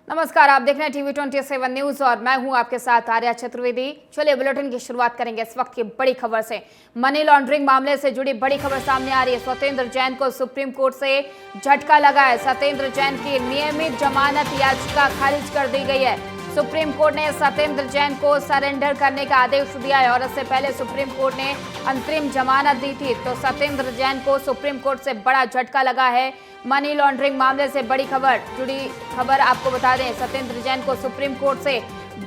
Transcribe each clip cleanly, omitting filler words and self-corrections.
नमस्कार, आप देख रहे हैं टीवी 27 न्यूज और मैं हूं आपके साथ आर्या चतुर्वेदी। चलिए बुलेटिन की शुरुआत करेंगे इस वक्त की बड़ी खबर से। मनी लॉन्ड्रिंग मामले से जुड़ी बड़ी खबर सामने आ रही है। सत्येंद्र जैन को सुप्रीम कोर्ट से झटका लगा है। सत्येंद्र जैन की नियमित जमानत याचिका खारिज कर दी गई है। सुप्रीम कोर्ट ने सत्येंद्र जैन को सरेंडर करने का आदेश दिया है और इससे पहले सुप्रीम कोर्ट ने अंतरिम जमानत दी थी। तो सत्येंद्र जैन को सुप्रीम कोर्ट से बड़ा झटका लगा है। मनी लॉन्ड्रिंग मामले से बड़ी जुड़ी खबर आपको बता दें, सत्येंद्र जैन को सुप्रीम कोर्ट से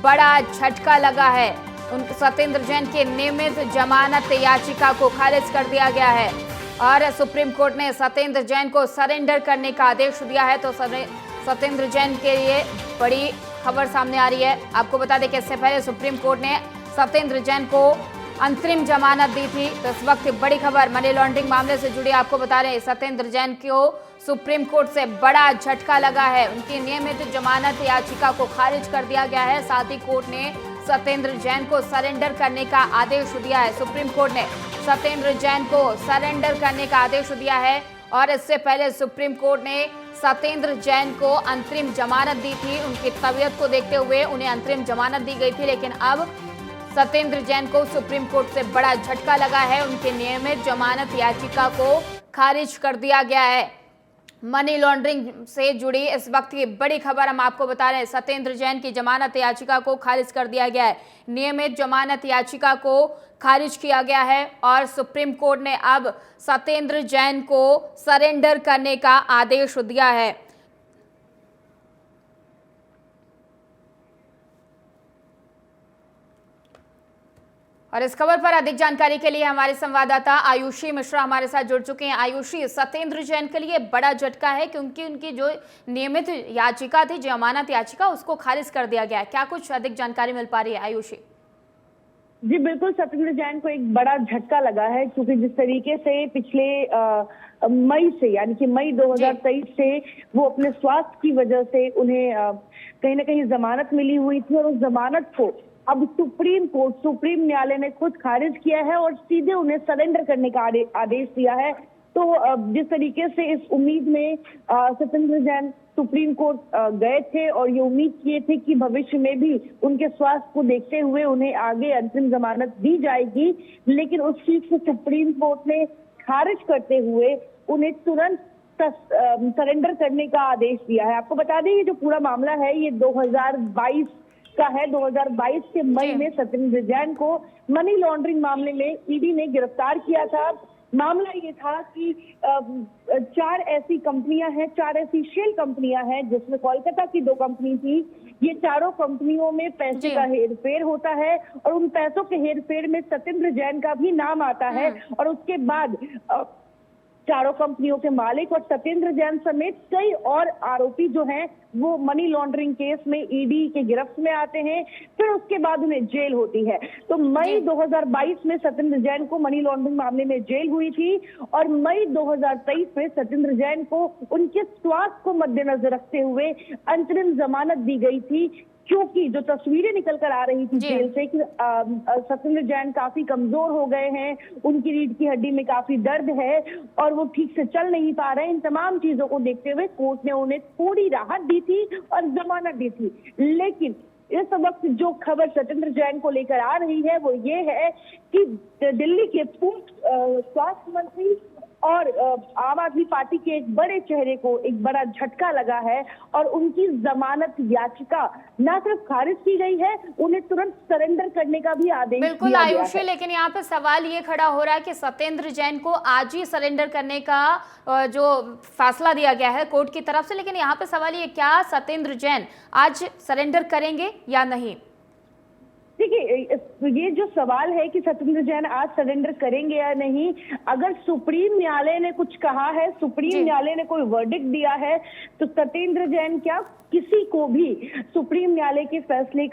बड़ा झटका लगा है। सत्येंद्र जैन की नियमित जमानत याचिका को खारिज कर दिया गया है और सुप्रीम कोर्ट ने सत्येंद्र जैन को सरेंडर करने का आदेश दिया है। तो सत्येंद्र जैन के लिए बड़ी खबर सामने आ रही है। आपको बता दें कि इससे पहले सुप्रीम कोर्ट ने सत्येंद्र जैन को अंतरिम जमानत दी थी। तो इस वक्त बड़ी खबर मनी लॉन्ड्रिंग मामले से जुड़ी आपको बता रहे हैं, सत्येंद्र जैन को सुप्रीम कोर्ट से बड़ा झटका लगा है। उनकी नियमित जमानत याचिका को खारिज कर दिया गया है। साथ ही कोर्ट ने सत्येंद्र जैन को सरेंडर करने का आदेश दिया है। सुप्रीम कोर्ट ने सत्येंद्र जैन को सरेंडर करने का आदेश दिया है और इससे पहले सुप्रीम कोर्ट ने सत्येंद्र जैन को अंतरिम जमानत दी थी। उनकी तबीयत को देखते हुए उन्हें अंतरिम जमानत दी गई थी, लेकिन अब सत्येंद्र जैन को सुप्रीम कोर्ट से बड़ा झटका लगा है। उनकी नियमित जमानत याचिका को खारिज कर दिया गया है। मनी लॉन्ड्रिंग से जुड़ी इस वक्त की बड़ी खबर हम आपको बता रहे हैं, सत्येंद्र जैन की जमानत याचिका को खारिज कर दिया गया है। नियमित जमानत याचिका को खारिज किया गया है और सुप्रीम कोर्ट ने अब सत्येंद्र जैन को सरेंडर करने का आदेश दिया है। और इस खबर पर अधिक जानकारी के लिए हमारे संवाददाता आयुषी मिश्रा हमारे साथ जुड़ चुके हैं। आयुषी, सत्येंद्र जैन के लिए बड़ा झटका है क्योंकि उनकी जो नियमित याचिका थी, जमानत याचिका, उसको खारिज कर दिया गया है। क्या कुछ अधिक जानकारी मिल पा रही है आयुषी? जी बिल्कुल, सत्येंद्र जैन को एक बड़ा झटका लगा है क्योंकि जिस तरीके से पिछले मई से, यानी कि मई 2023 से वो अपने स्वास्थ्य की वजह से उन्हें कहीं ना कहीं जमानत मिली हुई थी और उस जमानत को अब सुप्रीम न्यायालय ने खुद खारिज किया है और सीधे उन्हें सरेंडर करने का आदेश दिया है। तो जिस तरीके से इस उम्मीद में सत्येंद्र जैन सुप्रीम कोर्ट गए थे और ये उम्मीद किए थे कि भविष्य में भी उनके स्वास्थ्य को देखते हुए उन्हें आगे अंतरिम जमानत दी जाएगी, लेकिन उस चीज को सुप्रीम कोर्ट ने खारिज करते हुए उन्हें तुरंत सरेंडर करने का आदेश दिया है। आपको बता दें, ये जो पूरा मामला है ये 2022 का है। 2022 के मई में सत्येंद्र जैन को मनी लॉन्ड्रिंग मामले में ईडी ने गिरफ्तार किया था। मामला ये था कि 4 ऐसी कंपनियां हैं, 4 ऐसी शेल कंपनियां हैं जिसमें कोलकाता की 2 कंपनी थी। ये चारों कंपनियों में पैसे का हेरफेर होता है और उन पैसों के हेरफेर में सत्येंद्र जैन का भी नाम आता है और उसके बाद चारों कंपनियों के मालिक और सत्येंद्र जैन समेत कई और आरोपी जो हैं वो मनी लॉन्ड्रिंग केस में ईडी के गिरफ्त में आते हैं। फिर उसके बाद उन्हें जेल होती है। तो मई 2022 में सत्येंद्र जैन को मनी लॉन्ड्रिंग मामले में जेल हुई थी और मई 2023 में सत्येंद्र जैन को उनके स्वास्थ्य को मद्देनजर रखते हुए अंतरिम जमानत दी गई थी, क्योंकि जो तस्वीरें निकल कर आ रही थी जेल से कि सत्येंद्र जैन काफी कमजोर हो गए हैं, उनकी रीढ़ की हड्डी में काफी दर्द है और वो ठीक से चल नहीं पा रहे हैं। इन तमाम चीजों को देखते हुए कोर्ट ने उन्हें थोड़ी राहत दी थी और जमानत दी थी। लेकिन इस वक्त जो खबर सत्येंद्र जैन को लेकर आ रही है वो ये है कि दिल्ली के पूर्व स्वास्थ्य मंत्री और आम आदमी पार्टी के एक बड़े चेहरे को एक बड़ा झटका लगा है और उनकी जमानत याचिका न सिर्फ खारिज की गई है, उन्हें तुरंत सरेंडर करने का भी आदेश दिया गया है। बिल्कुल आयुषी, लेकिन यहाँ पे सवाल ये खड़ा हो रहा है कि सत्येंद्र जैन को आज ही सरेंडर करने का जो फैसला दिया गया है कोर्ट की तरफ से, लेकिन यहाँ पे सवाल ये, क्या सत्येंद्र जैन आज सरेंडर करेंगे या नहीं? देखिए, ये जो सवाल है कि सत्येंद्र जैन आज सरेंडर करेंगे या नहीं, अगर सुप्रीम न्यायालय ने कुछ कहा है, सुप्रीम न्यायालय ने कोई वर्डिक्ट दिया है, तो सत्येंद्र जैन क्या किसी को भी सुप्रीम न्यायालय के फैसले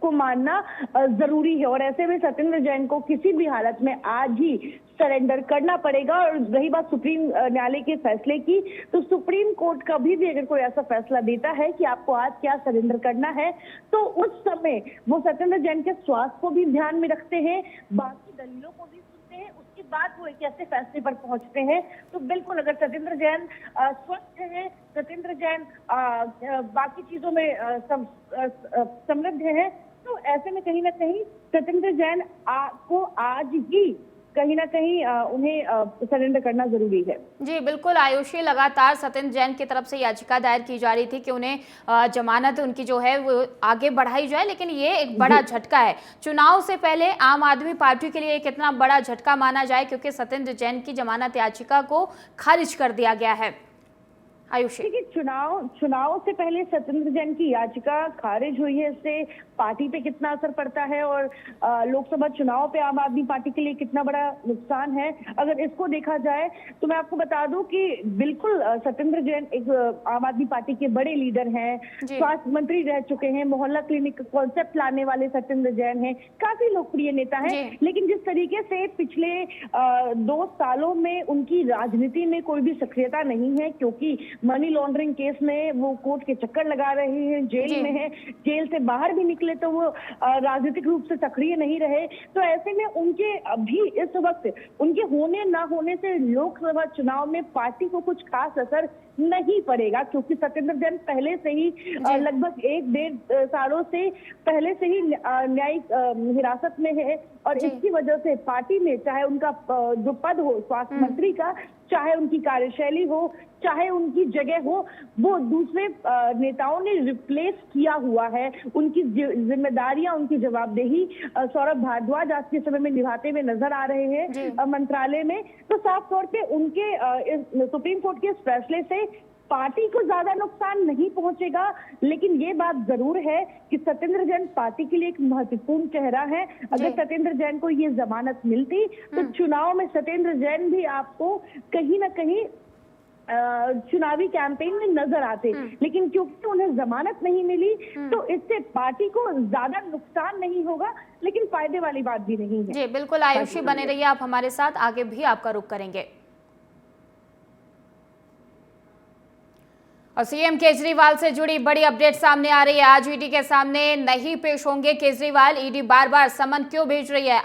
को मानना जरूरी है और ऐसे में सत्येंद्र जैन को किसी भी हालत में आज ही सरेंडर करना पड़ेगा। और रही बात सुप्रीम न्यायालय के फैसले की, तो सुप्रीम कोर्ट कभी भी अगर कोई ऐसा फैसला देता है कि आपको आज क्या सरेंडर करना है, तो उस समय वो सत्येंद्र जैन के स्वास्थ्य को भी ध्यान में रखते हैं, बाकी दलीलों को भी सुनते हैं, उसके बाद वो एक ऐसे फैसले पर पहुंचते हैं। तो बिल्कुल अगर सत्येंद्र जैन स्वस्थ है, सत्येंद्र जैन बाकी चीजों में समृद्ध है, तो ऐसे में कहीं ना कहीं सत्येंद्र जैन को आज ही कहीं ना कहीं उन्हें सरेंडर करना जरूरी है। जी बिल्कुल आयुषी, लगातार सत्येंद्र जैन की तरफ से याचिका दायर की जा रही थी कि उन्हें जमानत उनकी जो है वो आगे बढ़ाई जाए, लेकिन ये एक बड़ा झटका है। चुनाव से पहले आम आदमी पार्टी के लिए कितना बड़ा झटका माना जाए, क्योंकि सत्येंद्र जैन की जमानत याचिका को खारिज कर दिया गया है। आयुषी, देखिए, चुनाव से पहले सत्येंद्र जैन की याचिका खारिज हुई है, इससे पार्टी पे कितना असर पड़ता है और लोकसभा चुनाव पे आम आदमी पार्टी के लिए कितना बड़ा नुकसान है, अगर इसको देखा जाए तो मैं आपको बता दूं कि बिल्कुल सत्येंद्र जैन एक आम आदमी पार्टी के बड़े लीडर हैं, स्वास्थ्य मंत्री रह चुके हैं, मोहल्ला क्लिनिक कॉन्सेप्ट लाने वाले सत्येंद्र जैन हैं, काफी लोकप्रिय नेता हैं। लेकिन जिस तरीके से पिछले 2 सालों में उनकी राजनीति में कोई भी सक्रियता नहीं है, क्योंकि मनी लॉन्ड्रिंग केस में वो कोर्ट के चक्कर लगा रहे हैं, जेल में है, जेल से बाहर भी निकले तो वो राजनीतिक रूप से सक्रिय नहीं रहे। तो ऐसे में उनके अभी इस वक्त उनके होने ना होने से लोकसभा चुनाव में पार्टी को कुछ खास असर नहीं पड़ेगा, क्योंकि सत्येंद्र जैन पहले से ही लगभग 1-1.5 सालों से पहले से ही न्यायिक हिरासत में है और इसकी वजह से पार्टी में चाहे उनका जो पद हो स्वास्थ्य मंत्री का, चाहे उनकी कार्यशैली हो, चाहे उनकी जगह हो, वो दूसरे नेताओं ने रिप्लेस किया हुआ है। उनकी जिम्मेदारियां, उनकी जवाबदेही सौरभ भारद्वाज आज के समय में निभाते हुए नजर आ रहे हैं मंत्रालय में। तो साफ तौर पे उनके सुप्रीम कोर्ट के इस फैसले से पार्टी को ज्यादा नुकसान नहीं पहुंचेगा, लेकिन ये बात जरूर है कि सत्येंद्र जैन पार्टी के लिए एक महत्वपूर्ण चेहरा है। अगर सत्येंद्र जैन को ये जमानत मिलती तो चुनाव में सत्येंद्र जैन भी आपको कहीं ना कहीं चुनावी कैंपेन में नजर आते, लेकिन क्योंकि उन्हें जमानत नहीं मिली तो इससे पार्टी को ज्यादा नुकसान नहीं होगा, लेकिन फायदे वाली बात भी नहीं है। जी बिल्कुल आयुषी, बने रहिए आप हमारे साथ, आगे भी आपका रुख करेंगे। और सीएम केजरीवाल से जुड़ी बड़ी अपडेट सामने आ रही है। आज ईडी के सामने नहीं पेश होंगे केजरीवाल। ईडी बार बार समन क्यों भेज रही है?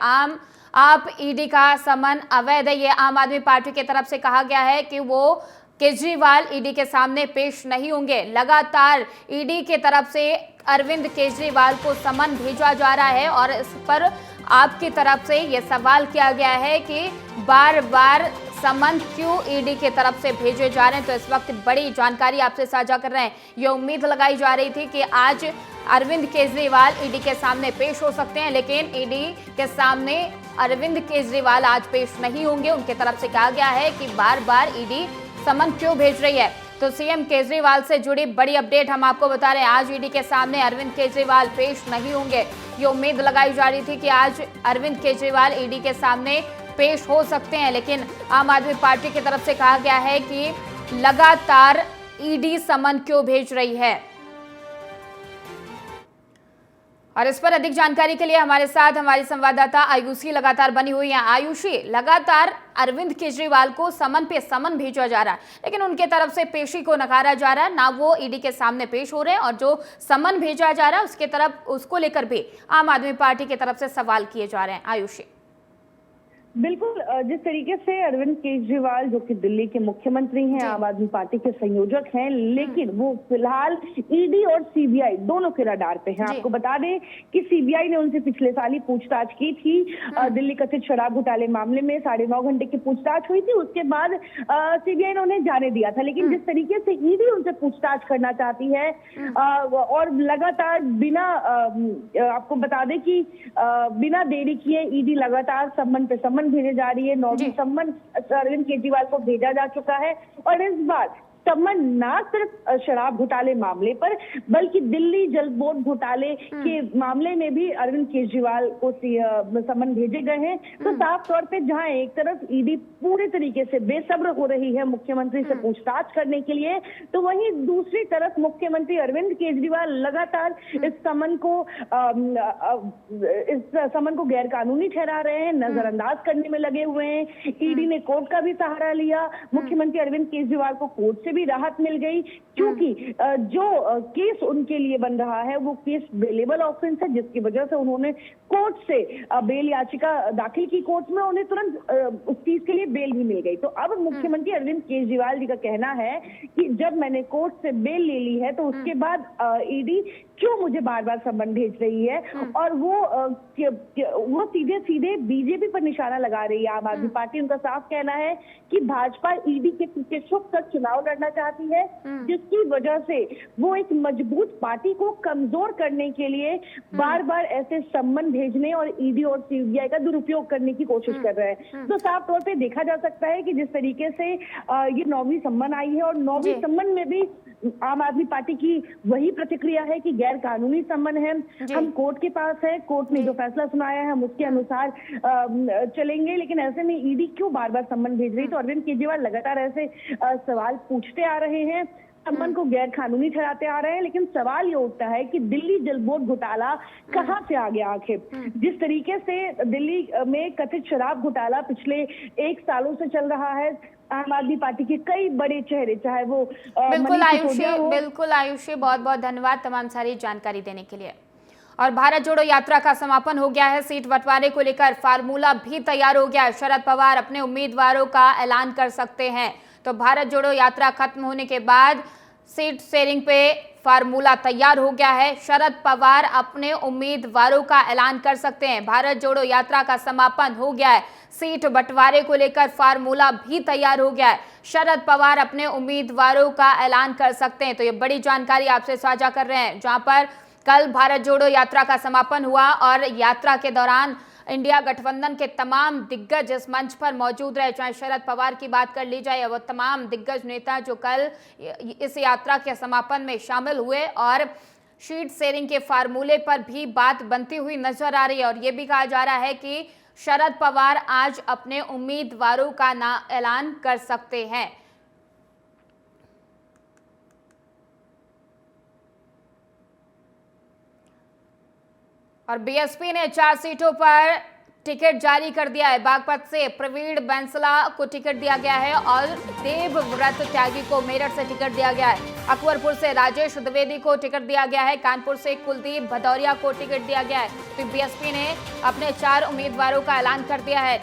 आप ईडी का समन अवैध है, ये आम आदमी पार्टी की तरफ से कहा गया है कि वो केजरीवाल ईडी के सामने पेश नहीं होंगे। लगातार ईडी के तरफ से अरविंद केजरीवाल को समन भेजा जा रहा है और इस पर आपकी तरफ से ये सवाल किया गया है कि बार बार समन क्यों ईडी की तरफ से भेजे जा रहे हैं। तो इस वक्त बड़ी जानकारी आपसे साझा कर रहे हैं। ये उम्मीद लगाई जा रही थी कि आज अरविंद केजरीवाल ईडी के सामने पेश हो सकते हैं, लेकिन ईडी के सामने अरविंद केजरीवाल आज पेश नहीं होंगे। उनकी तरफ से कहा गया है कि बार बार ईडी समन क्यों भेज रही है। तो सीएम केजरीवाल से जुड़ी बड़ी अपडेट हम आपको बता रहे हैं। आज ईडी के सामने अरविंद केजरीवाल पेश नहीं होंगे। ये उम्मीद लगाई जा रही थी कि आज अरविंद केजरीवाल ईडी के सामने पेश हो सकते हैं, लेकिन आम आदमी पार्टी की तरफ से कहा गया है कि लगातार ईडी समन क्यों भेज रही है। और इस पर अधिक जानकारी के लिए हमारे साथ हमारी संवाददाता आयुषी लगातार बनी हुई है। आयुषी, लगातार अरविंद केजरीवाल को समन पे समन भेजा जा रहा है, लेकिन उनके तरफ से पेशी को नकारा जा रहा है, ना वो ईडी के सामने पेश हो रहे हैं और जो समन भेजा जा रहा है उसके तरफ उसको लेकर भी आम आदमी पार्टी की तरफ से सवाल किए जा रहे हैं। आयुषी, बिल्कुल, जिस तरीके से अरविंद केजरीवाल जो कि दिल्ली के मुख्यमंत्री हैं, आम आदमी पार्टी के संयोजक हैं, लेकिन वो फिलहाल ईडी और सीबीआई दोनों के रडार पे हैं। आपको बता दें कि सीबीआई ने उनसे पिछले साल ही पूछताछ की थी। दिल्ली कथित शराब घोटाले मामले में 9.5 घंटे की पूछताछ हुई थी। उसके बाद सीबीआई ने उन्हें जाने दिया था, लेकिन जिस तरीके से ईडी उनसे पूछताछ करना चाहती है और लगातार बिना आपको बता दें कि बिना देरी किए ईडी लगातार समन पे समन भेजे जा रही है। 9वीं समन अरविंद केजरीवाल को भेजा जा चुका है और इस बार समन ना सिर्फ शराब घोटाले मामले पर बल्कि दिल्ली जल बोर्ड घोटाले के मामले में भी अरविंद केजरीवाल को समन भेजे गए हैं। तो साफ तौर पे जहां एक तरफ ईडी पूरे तरीके से बेसब्र हो रही है मुख्यमंत्री से पूछताछ करने के लिए, तो वहीं दूसरी तरफ मुख्यमंत्री अरविंद केजरीवाल लगातार इस समन को गैर कानूनी ठहरा रहे हैं, नजरअंदाज करने में लगे हुए हैं। ईडी ने कोर्ट का भी सहारा लिया, मुख्यमंत्री अरविंद केजरीवाल को कोर्ट से भी राहत मिल गई, क्योंकि जो केस उनके लिए बन रहा है वो केस बेलेबल ऑफेंस है, जिसकी वजह से उन्होंने कोर्ट से बेल याचिका दाखिल की कोर्ट में, उन्हें तुरंत उस चीज के लिए बेल भी मिल गई। तो अब मुख्यमंत्री अरविंद केजरीवाल जी का कहना है कि जब मैंने कोर्ट से बेल ले ली है तो उसके बाद ईडी क्यों मुझे बार बार समन भेज रही है, और वो सीधे सीधे बीजेपी पर निशाना लगा रही है आम आदमी पार्टी। उनका साफ कहना है कि भाजपा ईडी के पीछे छुप कर चुनाव लड़ना चाहती है, जिसकी वजह से वो एक मजबूत पार्टी को कमजोर करने के लिए बार बार ऐसे सम्मन भेजने और ईडी और सीबीआई का दुरुपयोग करने की कोशिश कर रहे हैं। तो साफ तौर पे देखा जा सकता है कि जिस तरीके से ये 9वीं सम्मन आई है, और 9वीं सम्मन में भी आम आदमी पार्टी की वही प्रतिक्रिया है कि गैर कानूनी सम्मन है, हम कोर्ट के पास है, कोर्ट ने जो फैसला सुनाया है हम उसके अनुसार चलेंगे। लेकिन ऐसे में ईडी क्यों बार बार सम्मन भेज रही? तो अरविंद केजरीवाल लगातार ऐसे सवाल पूछते आ रहे हैं, सम्मन को गैर कानूनी ठहराते आ रहे हैं। लेकिन सवाल ये उठता है कि दिल्ली जल बोर्ड घोटाला कहां से आ गया आखिर? जिस तरीके से दिल्ली में कथित शराब घोटाला पिछले 1 सालों से चल रहा है, आम आदमी पार्टी के कई बड़े चेहरे, चाहे वो बिल्कुल आयुषी, बहुत बहुत धन्यवाद तमाम सारी जानकारी देने के लिए। और भारत जोड़ो यात्रा का समापन हो गया है, सीट बंटवारे को लेकर फार्मूला भी तैयार हो गया है। शरद पवार अपने उम्मीदवारों का ऐलान कर सकते हैं। तो भारत जोड़ो यात्रा खत्म होने के बाद सीट शेयरिंग पे फार्मूला तैयार हो गया है। शरद पवार अपने उम्मीदवारों का ऐलान कर सकते हैं। भारत जोड़ो यात्रा का समापन हो गया है, सीट बंटवारे को लेकर फार्मूला भी तैयार हो गया है। शरद पवार अपने उम्मीदवारों का ऐलान कर सकते हैं। तो ये बड़ी जानकारी आपसे साझा कर रहे हैं, जहां पर कल भारत जोड़ो यात्रा का समापन हुआ और यात्रा के दौरान इंडिया गठबंधन के तमाम दिग्गज इस मंच पर मौजूद रहे। चाहे शरद पवार की बात कर ली जाए, वो तमाम दिग्गज नेता जो कल इस यात्रा के समापन में शामिल हुए, और सीट शेयरिंग के फार्मूले पर भी बात बनती हुई नजर आ रही है। और ये भी कहा जा रहा है कि शरद पवार आज अपने उम्मीदवारों का ऐलान कर सकते हैं। और बीएसपी ने 4 सीटों पर टिकट जारी कर दिया है। बागपत से प्रवीण बैंसला को टिकट दिया गया है और देवव्रत त्यागी को मेरठ से टिकट दिया गया है। अकबरपुर से राजेश द्विवेदी को टिकट दिया गया है। कानपुर से कुलदीप भदौरिया को टिकट दिया गया है। तो बीएसपी ने अपने 4 उम्मीदवारों का ऐलान कर दिया है,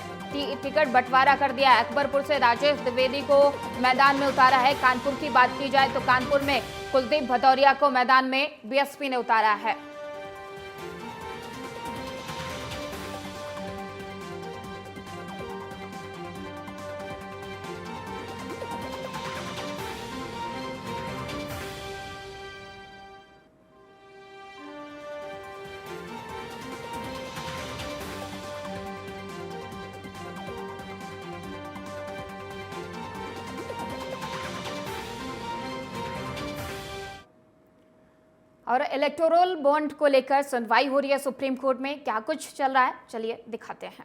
टिकट बंटवारा कर दिया है। अकबरपुर से राजेश द्विवेदी को मैदान में उतारा है। कानपुर की बात की जाए तो कानपुर में कुलदीप भदौरिया को मैदान में बीएसपी ने उतारा है। और इलेक्टोरल बॉन्ड को लेकर सुनवाई हो रही है सुप्रीम कोर्ट में, क्या कुछ चल रहा है चलिए दिखाते हैं।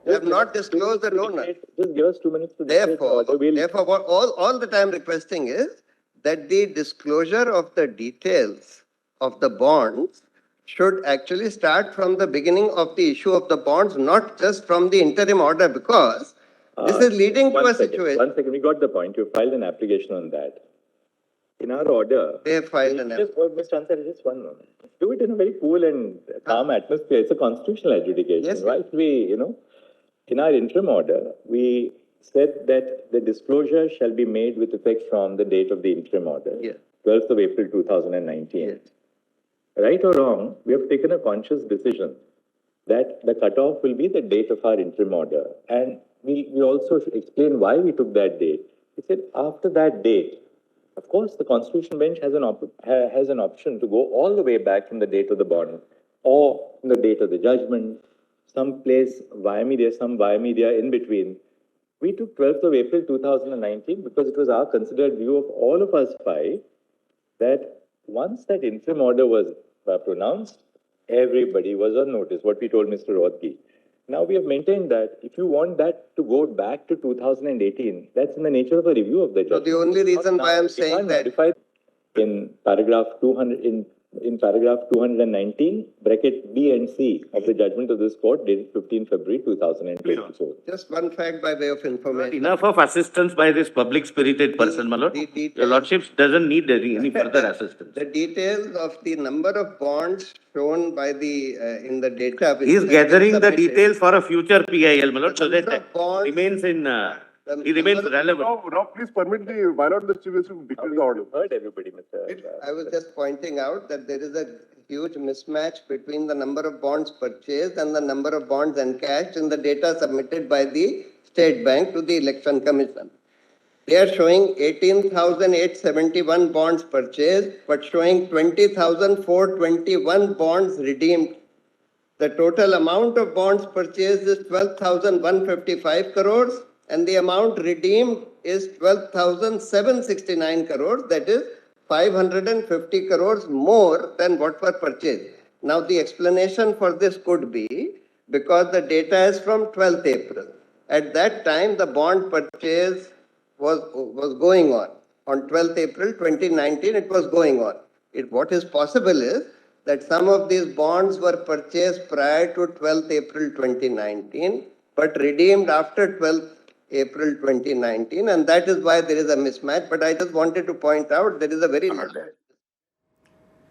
They have not disclosed the donor. Just give us 2 minutes to Therefore, what all the time requesting is that the disclosure of the details of the bonds should actually start from the beginning of the issue of the bonds, not just from the interim order, because this is leading to a situation. One second, we got the point. You filed an application on that. In our order, They have filed an Mr. Ansari, just one moment. Do it in a very cool and calm atmosphere. It's a constitutional adjudication. Yes. Right? We, in our interim order, we said that the disclosure shall be made with effect from the date of the interim order, Yes. 12th of April 2019. Yes. Right or wrong, we have taken a conscious decision that the cutoff will be the date of our interim order. And we also should explain why we took that date. We said after that date, of course, the Constitution Bench has an option to go all the way back from the date of the bond or from the date of the judgment, some place via media, some via media in between. We took 12th of April 2019 because it was our considered view of all of us 5 that once that interim order was pronounced, everybody was on notice, what we told Mr. Rodgi. Now we have maintained that if you want that to go back to 2018, that's in the nature of a review of the judgment. So the only reason why I'm saying that in paragraph 200, in in paragraph 219, bracket B and C of the judgment of this court dated 15 February 2024. Just one fact by way of information. Enough of assistance by this public spirited person, my lord. the details- Your lordship doesn't need any further assistance. The details of the number of bonds shown by the, in the data. which He is has been gathering the submitted. details for a future PIL, my lord, so The that number of bonds- remains in, the he remains number of- relevant. No, please permit why not the chief justice to declare the order? Heard everybody, Mr. I was just pointing out that there is a huge mismatch between the number of bonds purchased and the number of bonds encashed in the data submitted by the State Bank to the Election Commission. They are showing 18,871 bonds purchased, but showing 20,421 bonds redeemed. The total amount of bonds purchased is 12,155 crores and the amount redeemed is 12,769 crores. That is 550 crores more than what were purchased. Now the explanation for this could be because the data is from 12th April. At that time, the bond purchase was going on. On 12th April 2019, it was going on. What is possible is that some of these bonds were purchased prior to 12th April 2019, but redeemed after 12th April 2019, and that is why there is a mismatch. But I just wanted to point out there is a very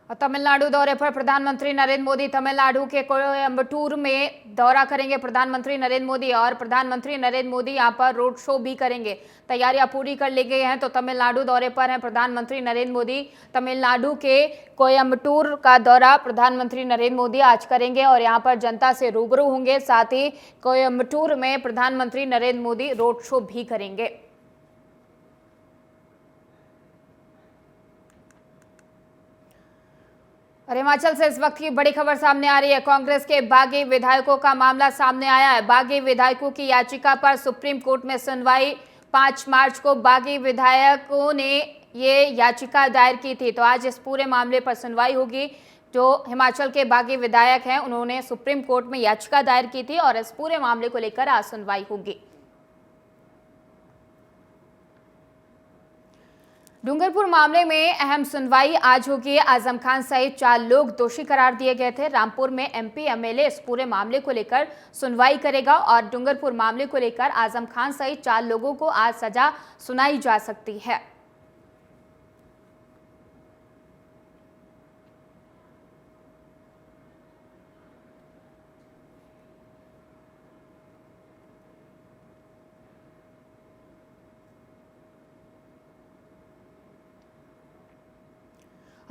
और तमिलनाडु दौरे पर प्रधानमंत्री नरेंद्र मोदी तमिलनाडु के कोयम्बटूर में दौरा करेंगे प्रधानमंत्री नरेंद्र मोदी और प्रधानमंत्री नरेंद्र मोदी यहां पर रोड शो भी करेंगे। तैयारियां पूरी कर ली गई हैं तो तमिलनाडु दौरे पर हैं प्रधानमंत्री नरेंद्र मोदी। तमिलनाडु के कोयम्बटूर का दौरा प्रधानमंत्री नरेंद्र मोदी आज करेंगे और यहां पर जनता से रूबरू होंगे। साथ ही कोयम्बटूर में प्रधानमंत्री नरेंद्र मोदी रोड शो भी करेंगे। और हिमाचल से इस वक्त की बड़ी खबर सामने आ रही है। कांग्रेस के बागी विधायकों का मामला सामने आया है। बागी विधायकों की याचिका पर सुप्रीम कोर्ट में सुनवाई 5 मार्च को बागी विधायकों ने ये याचिका दायर की थी, तो आज इस पूरे मामले पर सुनवाई होगी। जो हिमाचल के बागी विधायक हैं उन्होंने सुप्रीम कोर्ट में याचिका दायर की थी और इस पूरे मामले को लेकर आज सुनवाई होगी। डूंगरपुर मामले में अहम सुनवाई आज होगी। आजम खान सहित 4 लोग दोषी करार दिए गए थे। रामपुर में एमपी एमएलए इस पूरे मामले को लेकर सुनवाई करेगा और डूंगरपुर मामले को लेकर आजम खान सहित 4 लोगों को आज सजा सुनाई जा सकती है।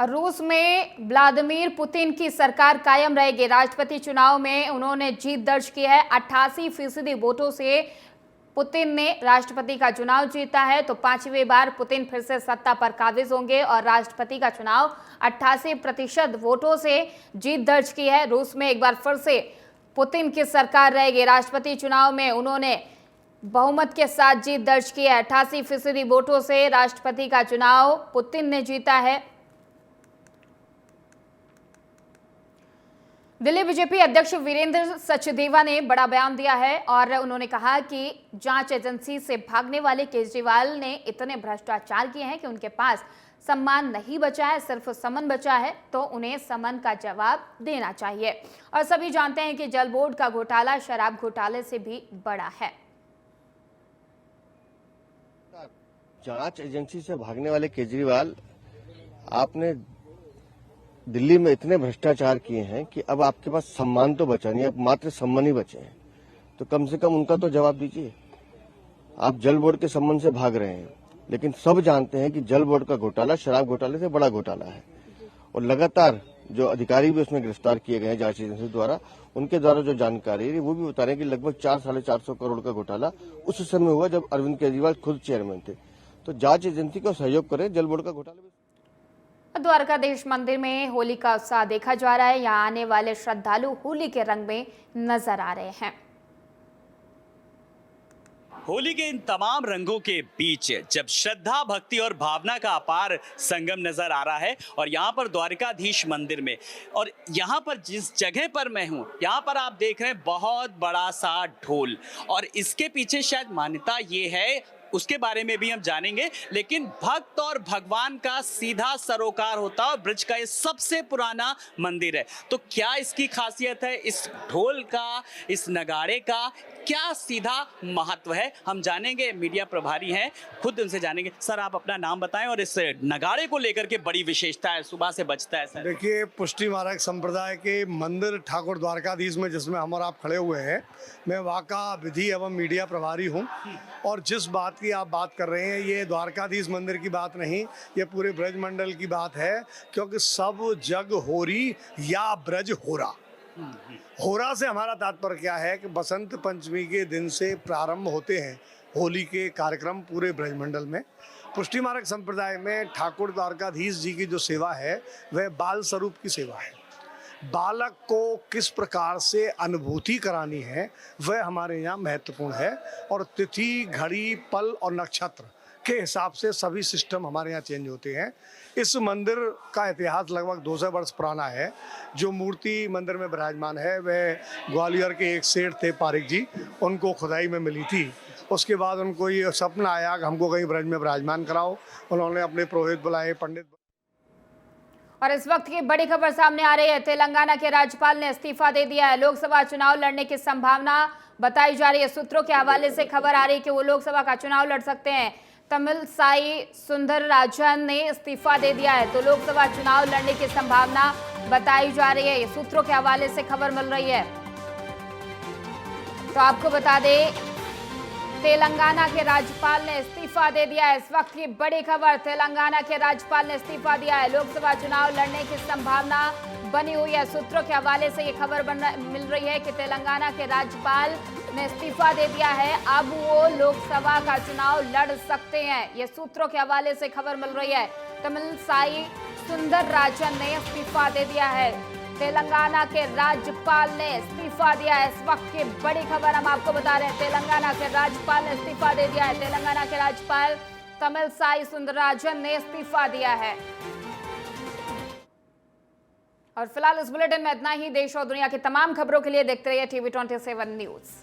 रूस में व्लादिमीर पुतिन की सरकार कायम रहेगी। राष्ट्रपति चुनाव में उन्होंने जीत दर्ज की है। 88% वोटों से पुतिन ने राष्ट्रपति का चुनाव जीता है, तो 5वीं बार पुतिन फिर से सत्ता पर काबिज होंगे और राष्ट्रपति का चुनाव 88% वोटों से जीत दर्ज की है। रूस में एक बार फिर से पुतिन की सरकार रहेगी। राष्ट्रपति चुनाव में उन्होंने बहुमत के साथ जीत दर्ज की है। 88% वोटों से राष्ट्रपति का चुनाव पुतिन ने जीता है। दिल्ली बीजेपी अध्यक्ष वीरेंद्र सचदेवा ने बड़ा बयान दिया है और उन्होंने कहा कि जांच एजेंसी से भागने वाले केजरीवाल ने इतने भ्रष्टाचार किए हैं कि उनके पास सम्मान नहीं बचा है, सिर्फ समन बचा है, तो उन्हें समन का जवाब देना चाहिए। और सभी जानते हैं कि जल बोर्ड का घोटाला शराब घोटाले से भी बड़ा है। जांच एजेंसी से भागने वाले केजरीवाल, आपने दिल्ली में इतने भ्रष्टाचार किए हैं कि अब आपके पास सम्मान तो बचा नहीं, अब मात्र सम्मान ही बचे हैं, तो कम से कम उनका तो जवाब दीजिए। आप जल बोर्ड के सम्मान से भाग रहे हैं, लेकिन सब जानते हैं कि जल बोर्ड का घोटाला शराब घोटाले से बड़ा घोटाला है और लगातार जो अधिकारी भी उसमें गिरफ्तार किए गए हैं जांच एजेंसी द्वारा, उनके द्वारा जो जानकारी है वो भी बता रहे हैं कि लगभग 400-450 करोड़ का घोटाला उस समय हुआ जब अरविंद केजरीवाल खुद चेयरमैन थे। तो जांच एजेंसी को सहयोग करें, जल बोर्ड का घोटाला। द्वारकाधीश मंदिर में होली का उत्साह देखा जा रहा है। यहाँ आने वाले श्रद्धालु होली के रंग में नजर आ रहे हैं। होली के इन तमाम रंगों के बीच जब श्रद्धा, भक्ति और भावना का अपार संगम नजर आ रहा है और यहाँ पर द्वारकाधीश मंदिर में, और यहाँ पर जिस जगह पर मैं हूँ यहाँ पर आप देख रहे हैं बहुत बड़ा सा ढोल, और इसके पीछे शायद मान्यता ये है उसके बारे में भी हम जानेंगे। लेकिन भक्त और भगवान का सीधा सरोकार होता है, ब्रज का ये सबसे पुराना मंदिर है। तो क्या इसकी खासियत है, इस ढोल का, इस नगाड़े का क्या सीधा महत्व है, हम जानेंगे। मीडिया प्रभारी हैं, खुद उनसे जानेंगे। सर, आप अपना नाम बताएं और इस नगाड़े को लेकर के बड़ी विशेषता है, सुबह से बजता है। सर, देखिए, पुष्टि मार्ग संप्रदाय के मंदिर ठाकुर द्वारकाधीश में जिसमें हम और आप खड़े हुए हैं, मैं वहाँ का विधि एवं मीडिया प्रभारी हूँ। और जिस बात की आप बात कर रहे हैं, ये द्वारकाधीश मंदिर की बात नहीं, ये पूरे ब्रज मंडल की बात है। क्योंकि सब जग होरी या ब्रज होरा। होरा से हमारा तात्पर्य क्या है कि बसंत पंचमी के दिन से प्रारंभ होते हैं होली के कार्यक्रम पूरे ब्रजमंडल में। पुष्टि मार्ग संप्रदाय में ठाकुर द्वारकाधीश जी की जो सेवा है वह बाल स्वरूप की सेवा है। बालक को किस प्रकार से अनुभूति करानी है वह हमारे यहाँ महत्वपूर्ण है। और तिथि, घड़ी, पल और नक्षत्र के हिसाब से सभी सिस्टम हमारे यहाँ चेंज होते हैं। इस मंदिर का इतिहास लगभग 200 वर्ष पुराना है। जो मूर्ति मंदिर में विराजमान है वह ग्वालियर के एक सेठ थे पारिक जी, उनको खुदाई में मिली थी। उसके बाद उनको ये सपना आया कि हमको कहीं ब्रज में विराजमान कराओ। उन्होंने अपने पुरोहित बुलाए, पंडित। और इस वक्त की बड़ी खबर सामने आ रही है, तेलंगाना के राज्यपाल ने इस्तीफा दे दिया है। लोकसभा चुनाव लड़ने की संभावना बताई जा रही है। सूत्रों के हवाले से खबर आ रही है कि वो लोकसभा का चुनाव लड़ सकते हैं। तमिलसाई सुंदरराजन ने इस्तीफा दे दिया है, तो लोकसभा चुनाव लड़ने की संभावना बताई जा रही है। ये सूत्रों के हवाले से खबर मिल रही है। तो आपको बता दें, तेलंगाना के राज्यपाल ने इस्तीफा दे दिया है। इस वक्त की बड़ी खबर, तेलंगाना के राज्यपाल ने इस्तीफा दिया है। लोकसभा चुनाव लड़ने की संभावना बनी हुई है। सूत्रों के हवाले से ये खबर मिल रही है कि तेलंगाना के राज्यपाल ने इस्तीफा दे दिया है, अब वो लोकसभा का चुनाव लड़ सकते हैं। ये सूत्रों के हवाले से खबर मिल रही है। तमिलसाई सुंदरराजन ने इस्तीफा दे दिया है। तेलंगाना के राज्यपाल ने इस्तीफा दिया है। इस वक्त की बड़ी खबर हम आपको बता रहे हैं, तेलंगाना के राज्यपाल ने इस्तीफा दे दिया है। तेलंगाना के राज्यपाल तमिलसाई सुंदरराजन ने इस्तीफा दिया है। और फिलहाल इस बुलेटिन में इतना ही। देश और दुनिया की तमाम खबरों के लिए देखते रहिए TV 27 न्यूज।